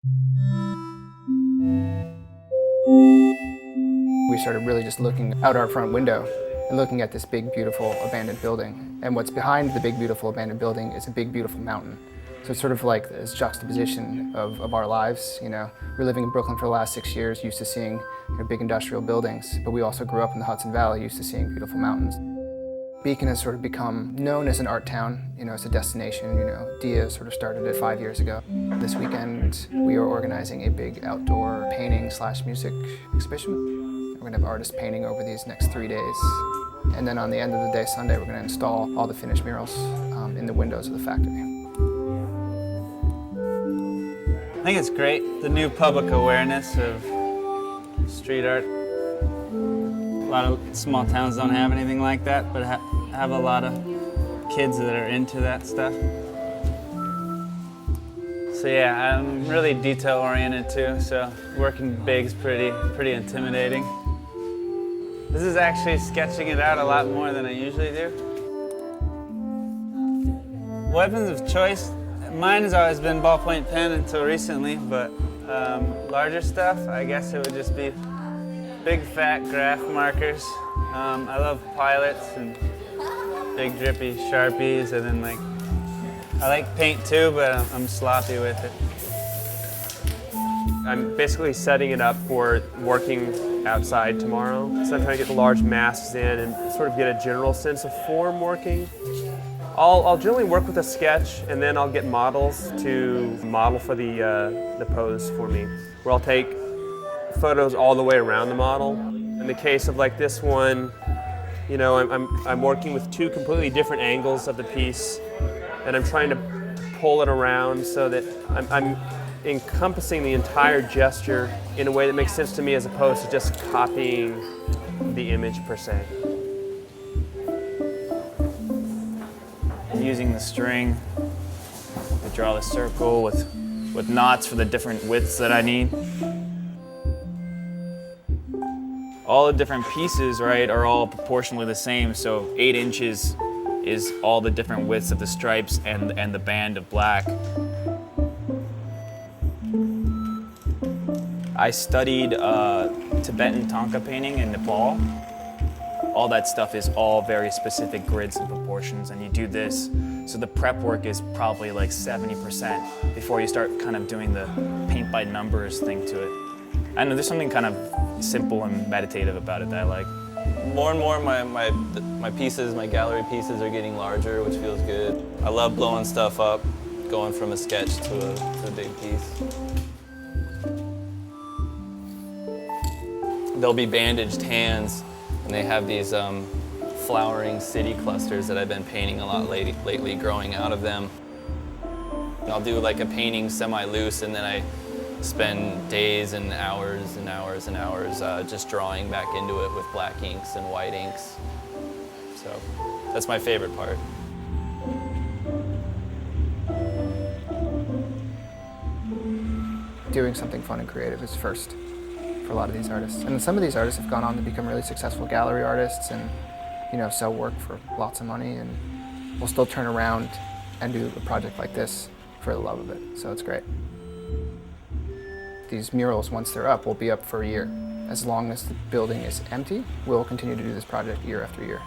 We started really just looking out our front window and looking at this big, beautiful, abandoned building. And what's behind the big, beautiful, abandoned building is a big, beautiful mountain. So it's sort of like this juxtaposition of our lives, you know. We're living in Brooklyn for the last 6 years, used to seeing big industrial buildings, but we also grew up in the Hudson Valley, used to seeing beautiful mountains. Beacon has sort of become known as an art town, you know, as a destination. You know, DIA sort of started it 5 years ago. This weekend, we are organizing a big outdoor painting/music exhibition. We're gonna have artists painting over these next 3 days. And then on the end of the day, Sunday, we're gonna install all the finished murals in the windows of the factory. I think it's great, the new public awareness of street art. A lot of small towns don't have anything like that, but have a lot of kids that are into that stuff. So yeah, I'm really detail-oriented too, so working big is pretty intimidating. This is actually sketching it out a lot more than I usually do. Weapons of choice, mine has always been ballpoint pen until recently, but larger stuff, I guess it would just be big fat graph markers. I love pilots and big drippy Sharpies, and then I like paint too, but I'm sloppy with it. I'm basically setting it up for working outside tomorrow. So I'm trying to get the large masks in and sort of get a general sense of form working. I'll generally work with a sketch, and then I'll get models to model for the pose for me, where I'll take photos all the way around the model. In the case of like this one, you know, I'm working with two completely different angles of the piece, and I'm trying to pull it around so that I'm encompassing the entire gesture in a way that makes sense to me as opposed to just copying the image per se. Using the string to draw the circle with knots for the different widths that I need. All the different pieces, right, are all proportionally the same, so 8 inches is all the different widths of the stripes and the band of black. I studied Tibetan Thangka painting in Nepal. All that stuff is all very specific grids and proportions, and you do this, so the prep work is probably like 70% before you start kind of doing the paint by numbers thing to it. I know there's something kind of simple and meditative about it that I like. More and more my pieces, my gallery pieces are getting larger, which feels good. I love blowing stuff up, going from a sketch to a big piece. There'll be bandaged hands, and they have these flowering city clusters that I've been painting a lot lately, growing out of them. And I'll do like a painting semi-loose, and then I spend days and hours and hours and hours just drawing back into it with black inks and white inks. So that's my favorite part. Doing something fun and creative is first for a lot of these artists. And some of these artists have gone on to become really successful gallery artists and, you know, sell work for lots of money, and we'll still turn around and do a project like this for the love of it. So it's great. These murals, once they're up, will be up for a year. As long as the building is empty, we'll continue to do this project year after year.